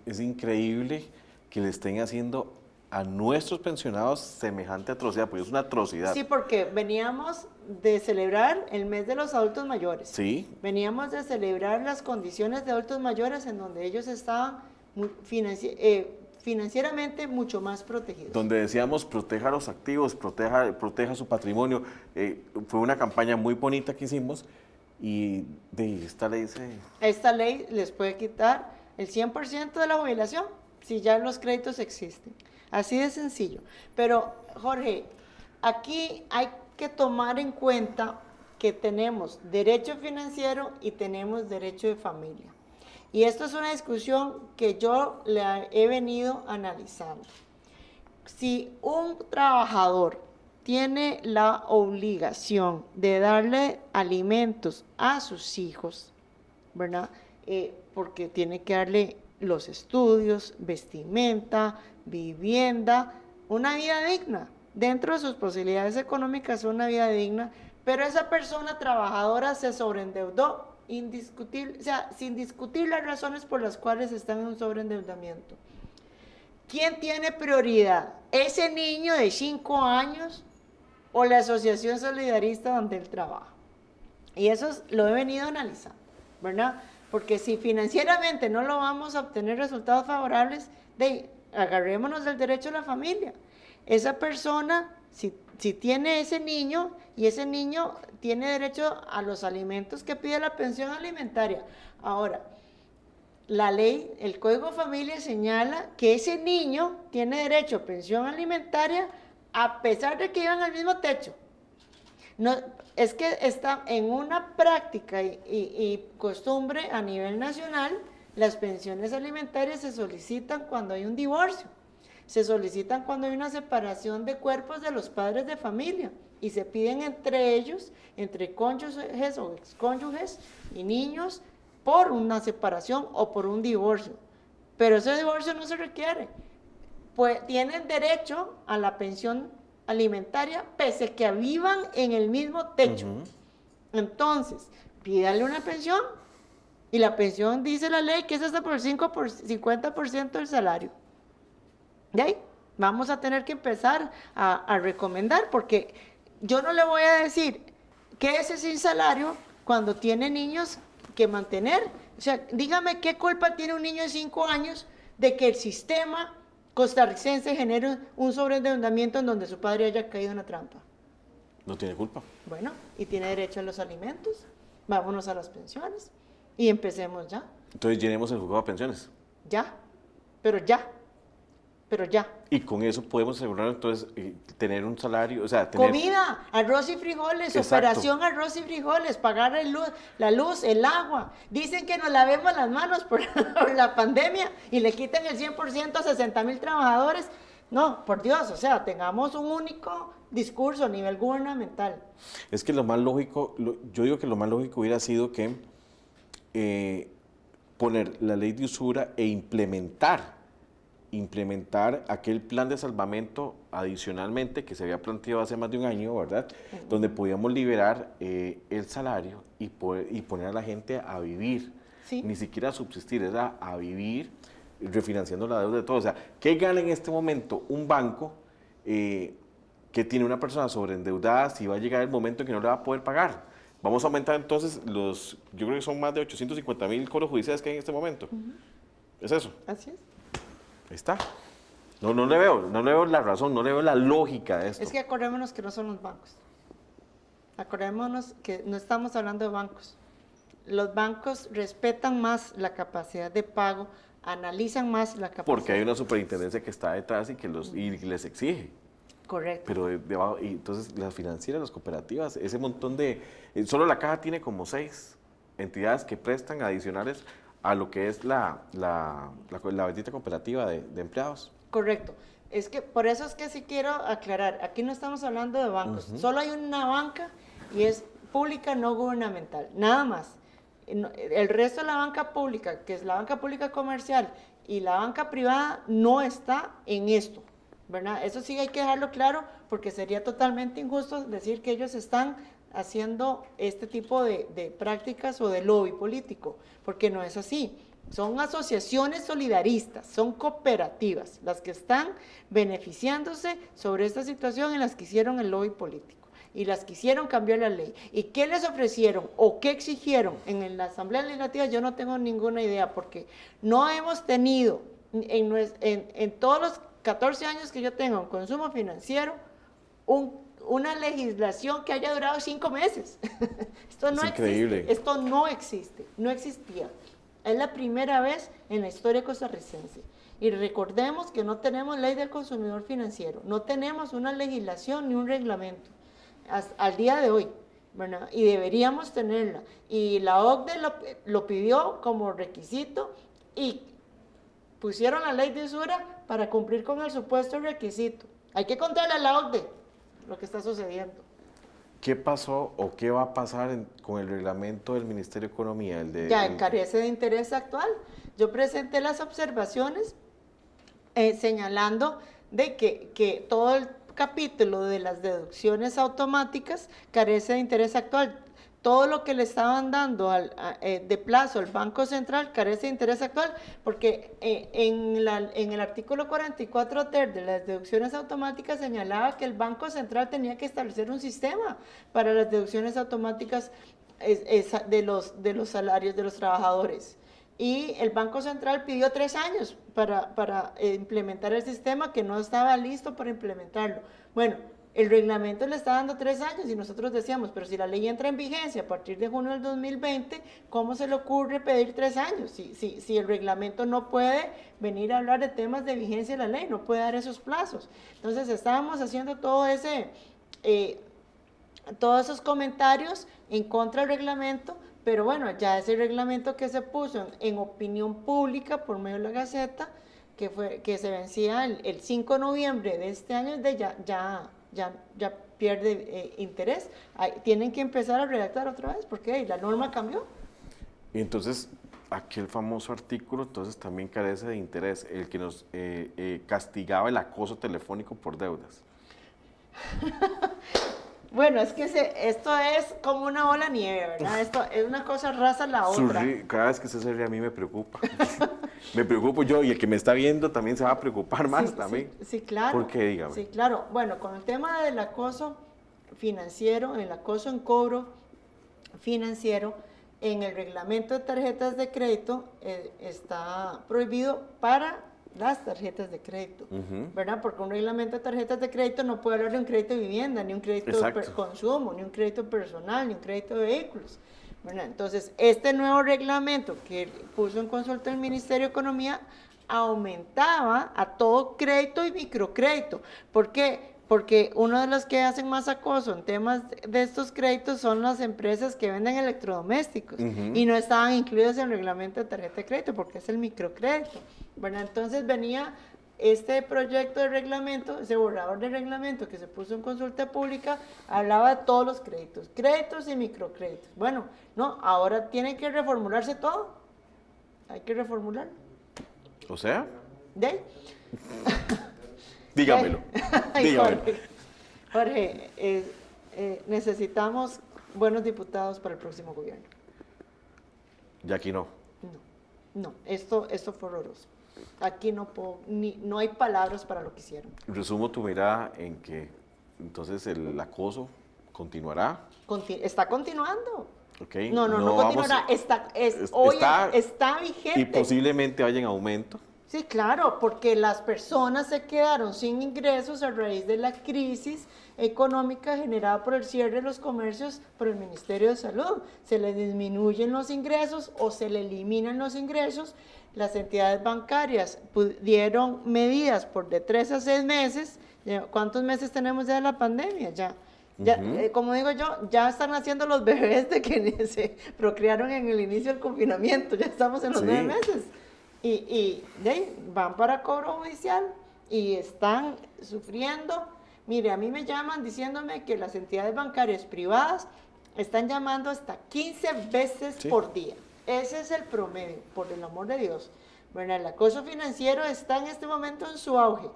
es increíble que le estén haciendo a nuestros pensionados semejante atrocidad, porque es una atrocidad. Sí, porque veníamos de celebrar el mes de los adultos mayores. Sí. Veníamos de celebrar las condiciones de adultos mayores en donde ellos estaban financieramente mucho más protegidos. Donde decíamos proteja a los activos, proteja su patrimonio. Fue una campaña muy bonita que hicimos y de esta ley Esta ley les puede quitar el 100% de la jubilación si ya los créditos existen. Así de sencillo. Pero, Jorge, aquí hay que tomar en cuenta que tenemos derecho financiero y tenemos derecho de familia. Y esto es una discusión que yo le he venido analizando. Si un trabajador tiene la obligación de darle alimentos a sus hijos, ¿verdad? Porque tiene que darle los estudios, vestimenta, vivienda, una vida digna. Dentro de sus posibilidades económicas, una vida digna pero esa persona trabajadora se sobreendeudó, indiscutible, o sea, sin discutir las razones por las cuales están en un sobreendeudamiento. ¿Quién tiene prioridad? ¿Ese niño de 5 años o la asociación solidarista donde él trabaja? Y eso lo he venido analizando, ¿verdad? Porque si financieramente no lo vamos a obtener resultados favorables, agarrémonos del derecho a la familia. Esa persona, si tiene ese niño, y ese niño tiene derecho a los alimentos que pide la pensión alimentaria. Ahora, la ley, el Código de Familia señala que ese niño tiene derecho a pensión alimentaria a pesar de que vivan al mismo techo. No, es que está en una práctica y costumbre a nivel nacional, las pensiones alimentarias se solicitan cuando hay un divorcio, se solicitan cuando hay una separación de cuerpos de los padres de familia y se piden entre ellos, entre cónyuges o excónyuges y niños, por una separación o por un divorcio. Pero ese divorcio no se requiere, pues tienen derecho a la pensión alimentaria pese que vivan en el mismo techo. Entonces, pídale una pensión y la pensión dice la ley que es hasta por el 50% del salario. ¿De ahí? Vamos a tener que empezar a recomendar, porque yo no le voy a decir quédese sin salario cuando tiene niños que mantener. O sea, dígame qué culpa tiene un niño de 5 años de que el sistema costarricense genere un sobreendeudamiento en donde su padre haya caído en una trampa. No tiene culpa. Bueno, y tiene derecho a los alimentos. Vámonos a las pensiones y empecemos ya. Entonces llenemos el juzgado de pensiones. Ya, pero ya. Y con eso podemos asegurar entonces tener un salario, o sea, tener... Comida, arroz y frijoles, Exacto. Operación arroz y frijoles, pagar la luz, el agua. Dicen que nos lavemos las manos por la pandemia y le quitan el 100% a 60,000 trabajadores. No, por Dios, o sea, tengamos un único discurso a nivel gubernamental. Es que lo más lógico, yo digo que lo más lógico hubiera sido que poner la ley de usura e implementar aquel plan de salvamento adicionalmente que se había planteado hace más de un año, ¿verdad? Donde podíamos liberar el salario y poner a la gente a vivir, ¿Sí? Ni siquiera a subsistir, era a vivir refinanciando la deuda de todo. O sea, ¿qué gana en este momento un banco que tiene una persona sobreendeudada si va a llegar el momento en que no le va a poder pagar? Vamos a aumentar entonces yo creo que son más de 850,000 cobros judiciales que hay en este momento. ¿Es eso? Así es. Ahí está. No le veo la razón, no le veo la lógica de esto. Es que acordémonos que no son los bancos. Acordémonos que no estamos hablando de bancos. Los bancos respetan más la capacidad de pago, analizan más la capacidad. Porque hay una superintendencia que está detrás y les exige. Correcto. Pero debajo, y entonces las financieras, las cooperativas, ese montón de... solo la caja tiene como 6 entidades que prestan adicionales a lo que es la bendita cooperativa de empleados. Correcto. Es que por eso es que sí quiero aclarar, aquí no estamos hablando de bancos, solo hay una banca y es pública no gubernamental, nada más. El resto de la banca pública, que es la banca pública comercial y la banca privada, no está en esto, ¿verdad? Eso sí hay que dejarlo claro porque sería totalmente injusto decir que ellos están haciendo este tipo de prácticas o de lobby político, porque no es así. Son asociaciones solidaristas, son cooperativas las que están beneficiándose sobre esta situación en las que hicieron el lobby político y las que hicieron cambiar la ley. ¿Y qué les ofrecieron o qué exigieron en la Asamblea Legislativa? Yo no tengo ninguna idea, porque no hemos tenido en todos los 14 años que yo tengo en consumo financiero una legislación que haya durado 5 meses. Esto no existe, esto no existe, no existía. Es la primera vez en la historia costarricense. Y recordemos que no tenemos ley del consumidor financiero, no tenemos una legislación ni un reglamento al día de hoy, ¿verdad? Y deberíamos tenerla. Y la OCDE lo pidió como requisito y pusieron la ley de usura para cumplir con el supuesto requisito. Hay que contarle a la OCDE lo que está sucediendo. ¿Qué pasó o qué va a pasar con el reglamento del Ministerio de Economía? Carece de interés actual. Yo presenté las observaciones señalando de que todo el capítulo de las deducciones automáticas carece de interés actual. Todo lo que le estaban dando de plazo al Banco Central carece de interés actual, porque en el artículo 44 ter de las deducciones automáticas señalaba que el Banco Central tenía que establecer un sistema para las deducciones automáticas de los salarios de los trabajadores. Y el Banco Central pidió 3 años para implementar el sistema, que no estaba listo para implementarlo. Bueno, el reglamento le está dando 3 años y nosotros decíamos, pero si la ley entra en vigencia a partir de junio del 2020, ¿cómo se le ocurre pedir 3 años? Si el reglamento no puede venir a hablar de temas de vigencia de la ley, no puede dar esos plazos. Entonces estábamos haciendo todos esos comentarios en contra del reglamento, pero bueno, ya ese reglamento que se puso en opinión pública por medio de la Gaceta, que se vencía el 5 de noviembre de este año, ya pierde interés. Tienen que empezar a redactar otra vez porque la norma cambió. Y entonces, aquel famoso artículo entonces también carece de interés, el que nos castigaba el acoso telefónico por deudas. Bueno, es que esto es como una bola de nieve, ¿verdad? Esto es una cosa rasa la otra. Cada vez que usted se ríe a mí me preocupa. Me preocupo yo y el que me está viendo también se va a preocupar más también. Sí, claro. ¿Por qué? Dígame. Sí, claro. Bueno, con el tema del acoso financiero, el acoso en cobro financiero, en el reglamento de tarjetas de crédito está prohibido para las tarjetas de crédito, ¿verdad? Porque un reglamento de tarjetas de crédito no puede hablar de un crédito de vivienda, ni un crédito de consumo, ni un crédito personal, ni un crédito de vehículos, ¿verdad? Entonces, este nuevo reglamento que puso en consulta el Ministerio de Economía aumentaba a todo crédito y microcrédito. ¿Por qué? Porque uno de los que hacen más acoso en temas de estos créditos son las empresas que venden electrodomésticos y no estaban incluidas en el reglamento de tarjeta de crédito porque es el microcrédito. Bueno, entonces venía este proyecto de reglamento, ese borrador de reglamento que se puso en consulta pública, hablaba de todos los créditos y microcréditos. Bueno, no, ahora tiene que reformularse todo. Hay que reformularlo. O sea, ¿De ahí? dígamelo. Dígamelo. Jorge, necesitamos buenos diputados para el próximo gobierno. Y aquí no. No, esto fue horroroso. Aquí no hay palabras para lo que hicieron. Resumo tu mirada en que entonces el acoso continuará. Está continuando. Okay. No continuará. Está vigente. Y posiblemente vaya en aumento. Sí, claro, porque las personas se quedaron sin ingresos a raíz de la crisis económica generada por el cierre de los comercios por el Ministerio de Salud. Se le disminuyen los ingresos o se le eliminan los ingresos. Las entidades bancarias dieron medidas por de 3 a 6 meses. ¿Cuántos meses tenemos ya de la pandemia? Como digo yo, ya están haciendo los bebés de que se procrearon en el inicio del confinamiento. Ya estamos en los 9 meses. Y van para cobro judicial y están sufriendo. Mire, a mí me llaman diciéndome que las entidades bancarias privadas están llamando hasta 15 veces por día. Ese es el promedio, por el amor de Dios. Bueno, el acoso financiero está en este momento en su auge.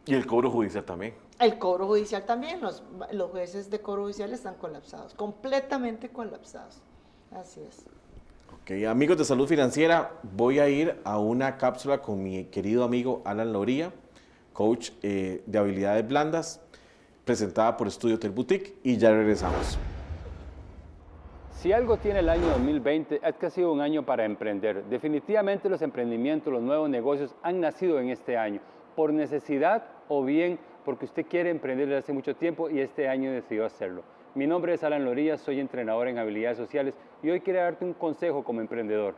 Y el cobro judicial también. El cobro judicial también. Los jueces de cobro judicial están colapsados, completamente colapsados. Así es. Ok, amigos de Salud Financiera, voy a ir a una cápsula con mi querido amigo Alan Loría, coach de habilidades blandas, presentada por Estudio Tel Boutique, y ya regresamos. Si algo tiene el año 2020 es que ha sido un año para emprender. Definitivamente los emprendimientos, los nuevos negocios han nacido en este año, por necesidad o bien porque usted quiere emprender desde hace mucho tiempo y este año decidió hacerlo. Mi nombre es Alan Loría, soy entrenador en habilidades sociales y hoy quiero darte un consejo como emprendedor.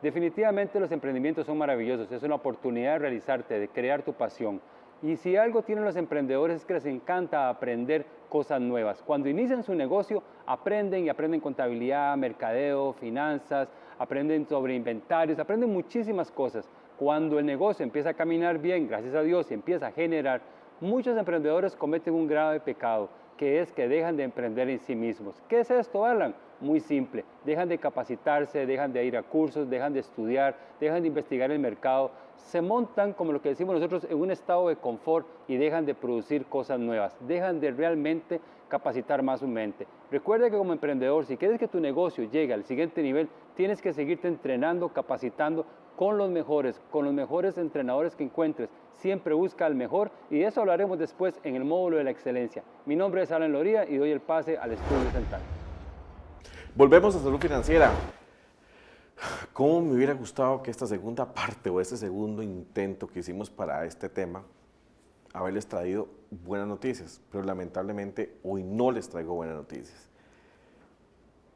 Definitivamente los emprendimientos son maravillosos, es una oportunidad de realizarte, de crear tu pasión. Y si algo tienen los emprendedores es que les encanta aprender cosas nuevas. Cuando inician su negocio, aprenden contabilidad, mercadeo, finanzas, aprenden sobre inventarios, aprenden muchísimas cosas. Cuando el negocio empieza a caminar bien, gracias a Dios, y empieza a generar, muchos emprendedores cometen un grave pecado, que es que dejan de emprender en sí mismos. ¿Qué es esto, Alan? muy simple. Dejan de capacitarse, dejan de ir a cursos, dejan de estudiar, dejan de investigar el mercado, se montan, como lo que decimos nosotros, en un estado de confort y dejan de producir cosas nuevas, dejan de realmente capacitar más su mente. Recuerda que como emprendedor, si quieres que tu negocio llegue al siguiente nivel, tienes que seguirte entrenando, capacitando con los mejores entrenadores que encuentres. Siempre busca al mejor y de eso hablaremos después en el módulo de la excelencia. Mi nombre es Alan Loría y doy el pase al estudio central. Volvemos a salud financiera. ¿Cómo me hubiera gustado que esta segunda parte o este segundo intento que hicimos para este tema, haberles traído buenas noticias? Pero lamentablemente hoy no les traigo buenas noticias.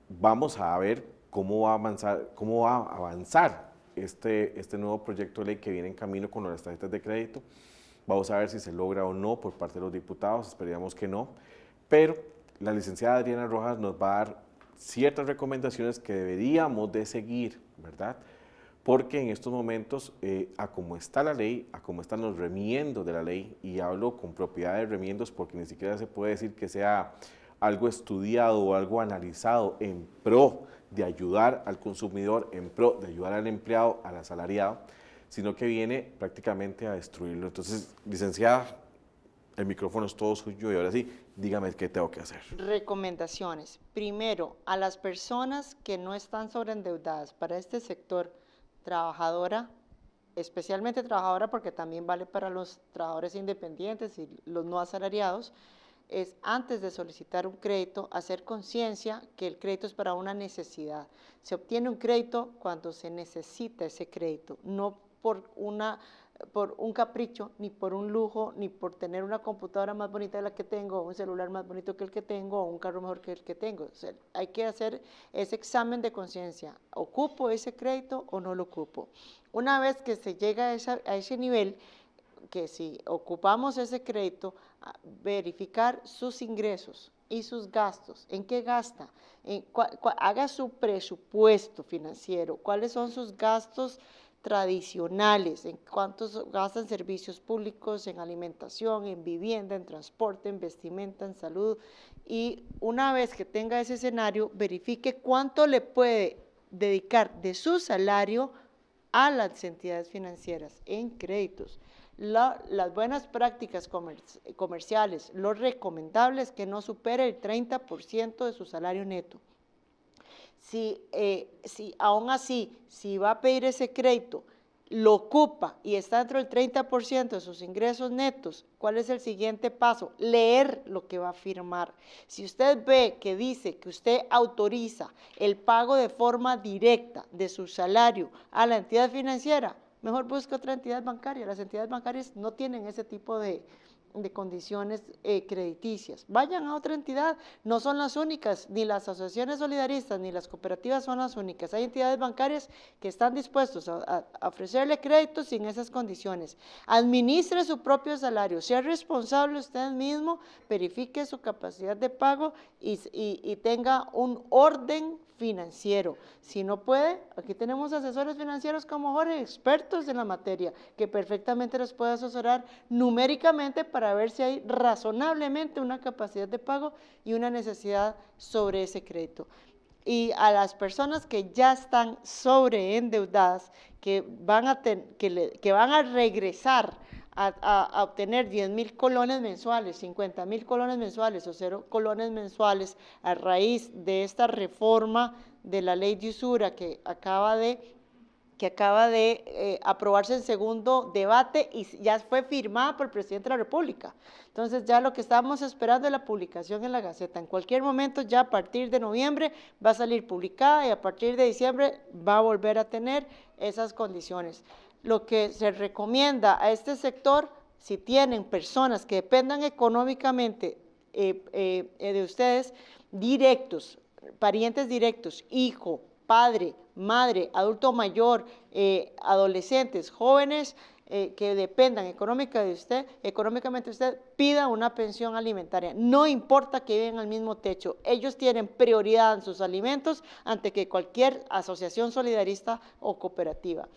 Vamos a ver cómo va a avanzar este nuevo proyecto de ley que viene en camino con las tarjetas de crédito. Vamos a ver si se logra o no por parte de los diputados, esperamos que no. Pero la licenciada Adriana Rojas nos va a dar ciertas recomendaciones que deberíamos de seguir, ¿verdad? Porque en estos momentos, a cómo está la ley, a cómo están los remiendos de la ley, y hablo con propiedad de remiendos porque ni siquiera se puede decir que sea algo estudiado o algo analizado en pro de ayudar al consumidor, en pro de ayudar al empleado, al asalariado, sino que viene prácticamente a destruirlo. Entonces, licenciada, el micrófono es todo suyo y ahora sí, dígame qué tengo que hacer. Recomendaciones. Primero, a las personas que no están sobreendeudadas para este sector, trabajadora, especialmente trabajadora porque también vale para los trabajadores independientes y los no asalariados, es antes de solicitar un crédito, hacer conciencia que el crédito es para una necesidad. Se obtiene un crédito cuando se necesita ese crédito, no por un capricho, ni por un lujo, ni por tener una computadora más bonita de la que tengo, o un celular más bonito que el que tengo, o un carro mejor que el que tengo. O sea, hay que hacer ese examen de conciencia. ¿Ocupo ese crédito o no lo ocupo? Una vez que se llega a ese nivel, que si ocupamos ese crédito, verificar sus ingresos y sus gastos, en qué gasta, haga su presupuesto financiero, cuáles son sus gastos tradicionales, en cuántos gastan en servicios públicos, en alimentación, en vivienda, en transporte, en vestimenta, en salud, y una vez que tenga ese escenario, verifique cuánto le puede dedicar de su salario a las entidades financieras en créditos. Las buenas prácticas comerciales, lo recomendable es que no supere el 30% de su salario neto. Aún así, si va a pedir ese crédito, lo ocupa y está dentro del 30% de sus ingresos netos, ¿cuál es el siguiente paso? Leer lo que va a firmar. Si usted ve que dice que usted autoriza el pago de forma directa de su salario a la entidad financiera, mejor busque otra entidad bancaria. Las entidades bancarias no tienen ese tipo de condiciones crediticias. Vayan a otra entidad, no son las únicas, ni las asociaciones solidaristas ni las cooperativas son las únicas. Hay entidades bancarias que están dispuestos a ofrecerle créditos sin esas condiciones. Administre su propio salario, sea responsable usted mismo, verifique su capacidad de pago y tenga un orden financiero. Si no puede, aquí tenemos asesores financieros como Jorge, expertos en la materia, que perfectamente los puede asesorar numéricamente para ver si hay razonablemente una capacidad de pago y una necesidad sobre ese crédito. Y a las personas que ya están sobreendeudadas, que van a regresar a obtener 10,000 colones mensuales, 50,000 colones mensuales o 0 colones mensuales a raíz de esta reforma de la ley de usura que acaba de aprobarse en segundo debate y ya fue firmada por el presidente de la República. Entonces ya lo que estamos esperando es la publicación en la Gaceta. En cualquier momento, ya a partir de noviembre va a salir publicada y a partir de diciembre va a volver a tener esas condiciones. Lo que se recomienda a este sector, si tienen personas que dependan económicamente de ustedes, directos, parientes directos, hijo, padre, madre, adulto mayor, adolescentes, jóvenes que dependan económicamente de usted, pida una pensión alimentaria. No importa que vivan al mismo techo, ellos tienen prioridad en sus alimentos ante que cualquier asociación solidarista o cooperativa.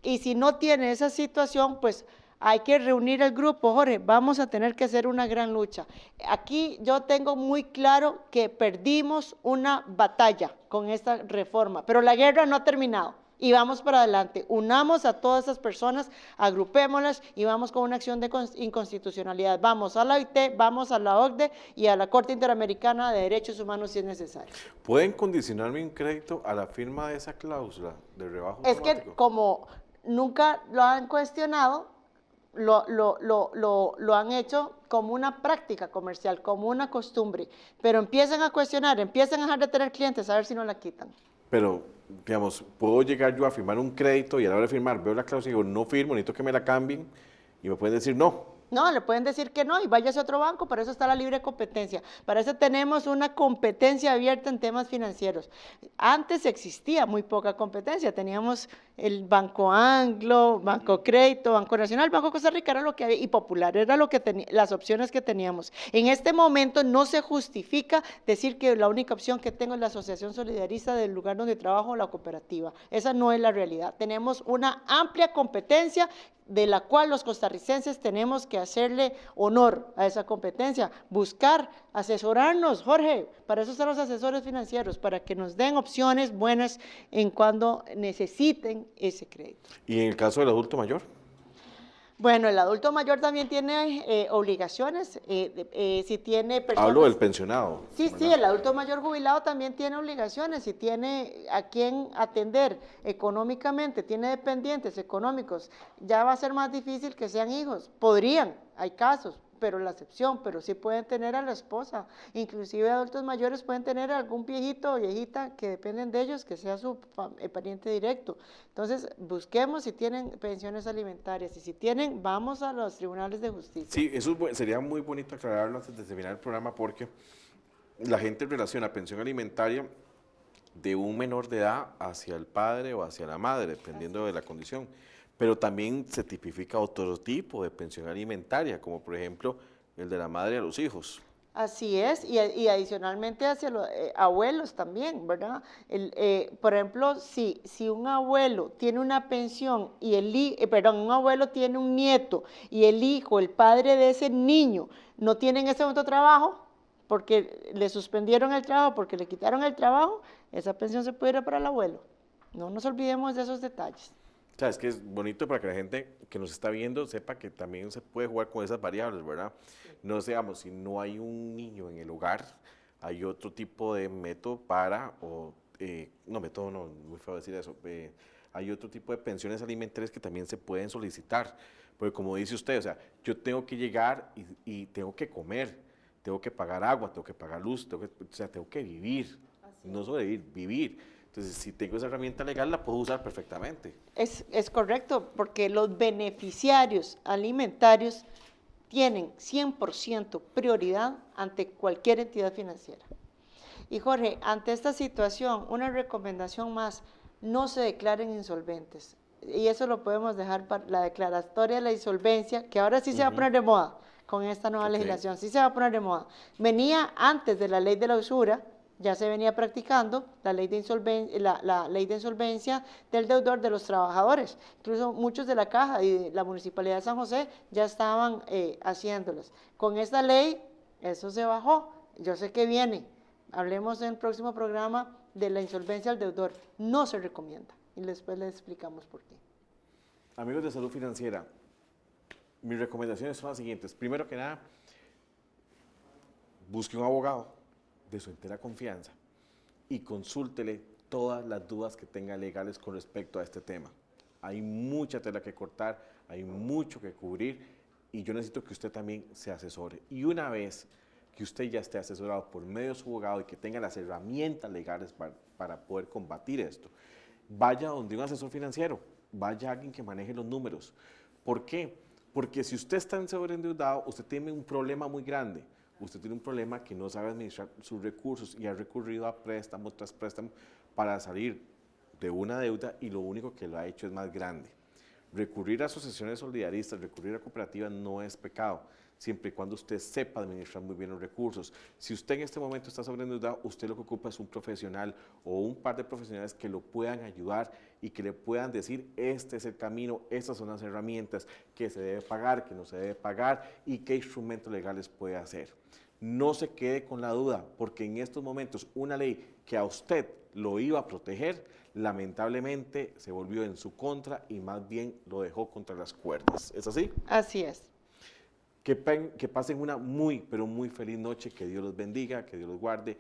Y si no tiene esa situación, pues hay que reunir el grupo, Jorge, vamos a tener que hacer una gran lucha. Aquí yo tengo muy claro que perdimos una batalla con esta reforma, pero la guerra no ha terminado. Y vamos para adelante, unamos a todas esas personas, agrupémoslas y vamos con una acción de inconstitucionalidad. Vamos a la OIT, vamos a la OCDE y a la Corte Interamericana de Derechos Humanos si es necesario. ¿Pueden condicionarme un crédito a la firma de esa cláusula de rebajo Es automático? que como nunca lo han cuestionado, lo han hecho como una práctica comercial, como una costumbre, pero empiezan a cuestionar, empiezan a dejar de tener clientes, a ver si no la quitan. Pero, digamos, puedo llegar yo a firmar un crédito y a la hora de firmar veo la cláusula y digo, no firmo, necesito que me la cambien y me pueden decir no. No, le pueden decir que no y váyase a otro banco, para eso está la libre competencia. Para eso tenemos una competencia abierta en temas financieros. Antes existía muy poca competencia, teníamos el Banco Anglo, Banco Crédito, Banco Nacional, Banco Costa Rica era lo que había y Popular era lo que las opciones que teníamos. En este momento no se justifica decir que la única opción que tengo es la asociación solidarista del lugar donde trabajo o la cooperativa. Esa no es la realidad. Tenemos una amplia competencia de la cual los costarricenses tenemos que hacerle honor a esa competencia, buscar, asesorarnos, Jorge, para eso están los asesores financieros, para que nos den opciones buenas en cuando necesiten ese crédito. ¿Y en el caso del adulto mayor? Bueno, el adulto mayor también tiene obligaciones, si tiene personas... Hablo del pensionado. Sí, ¿verdad? sí, el adulto mayor jubilado también tiene obligaciones y tiene a quien atender económicamente, tiene dependientes económicos, ya va a ser más difícil que sean hijos, podrían, hay casos, pero la excepción, pero sí pueden tener a la esposa, inclusive adultos mayores pueden tener algún viejito o viejita que dependen de ellos, que sea su pariente directo. Entonces, busquemos si tienen pensiones alimentarias y si tienen, vamos a los tribunales de justicia. Sí, eso sería muy bonito aclararlo antes de terminar el programa porque la gente relaciona pensión alimentaria de un menor de edad hacia el padre o hacia la madre, dependiendo de la condición. Pero también se tipifica otro tipo de pensión alimentaria, como por ejemplo el de la madre a los hijos. Así es, y adicionalmente hacia los abuelos también, ¿verdad? Por ejemplo, si un abuelo tiene una pensión y un abuelo tiene un nieto y el hijo, el padre de ese niño, no tiene en ese momento trabajo, porque le suspendieron el trabajo, porque le quitaron el trabajo, esa pensión se puede ir para el abuelo. No nos olvidemos de esos detalles. O sea, es que es bonito para que la gente que nos está viendo sepa que también se puede jugar con esas variables, ¿verdad? No digamos, si no hay un niño en el hogar, hay otro tipo de método método no, muy feo decir eso, hay otro tipo de pensiones alimentarias que también se pueden solicitar, porque como dice usted, o sea, yo tengo que llegar y tengo que comer, tengo que pagar agua, tengo que pagar luz, tengo que vivir, no sobrevivir, vivir. Entonces, si tengo esa herramienta legal, la puedo usar perfectamente. Es correcto, porque los beneficiarios alimentarios tienen 100% prioridad ante cualquier entidad financiera. Y Jorge, ante esta situación, una recomendación más, no se declaren insolventes. Y eso lo podemos dejar para la declaratoria de la insolvencia, que ahora sí se va a poner de moda con esta nueva legislación, sí se va a poner de moda. Venía antes de la ley de la usura, ya se venía practicando la ley de insolvencia del deudor de los trabajadores. Incluso muchos de la Caja y de la Municipalidad de San José ya estaban haciéndolas. Con esta ley, eso se bajó. Yo sé que viene. Hablemos en el próximo programa de la insolvencia al deudor. No se recomienda. Y después les explicamos por qué. Amigos de Salud Financiera, mis recomendaciones son las siguientes. Primero que nada, busque un abogado de su entera confianza y consúltele todas las dudas que tenga legales con respecto a este tema. Hay mucha tela que cortar, hay mucho que cubrir y yo necesito que usted también se asesore. Y una vez que usted ya esté asesorado por medio de su abogado y que tenga las herramientas legales para poder combatir esto, vaya donde un asesor financiero, vaya a alguien que maneje los números. ¿Por qué? Porque si usted está sobreendeudado, usted tiene un problema muy grande. Usted tiene un problema que no sabe administrar sus recursos y ha recurrido a préstamos tras préstamos para salir de una deuda y lo único que lo ha hecho es más grande. Recurrir a asociaciones solidaristas, recurrir a cooperativas no es pecado, siempre y cuando usted sepa administrar muy bien los recursos. Si usted en este momento está sobreendeudado, usted lo que ocupa es un profesional o un par de profesionales que lo puedan ayudar y que le puedan decir, este es el camino, estas son las herramientas que se debe pagar, que no se debe pagar y qué instrumentos legales puede hacer. No se quede con la duda, porque en estos momentos una ley que a usted lo iba a proteger, lamentablemente se volvió en su contra y más bien lo dejó contra las cuerdas. ¿Es así? Así es. Que pasen una muy, pero muy feliz noche, que Dios los bendiga, que Dios los guarde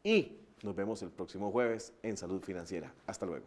y nos vemos el próximo jueves en Salud Financiera. Hasta luego.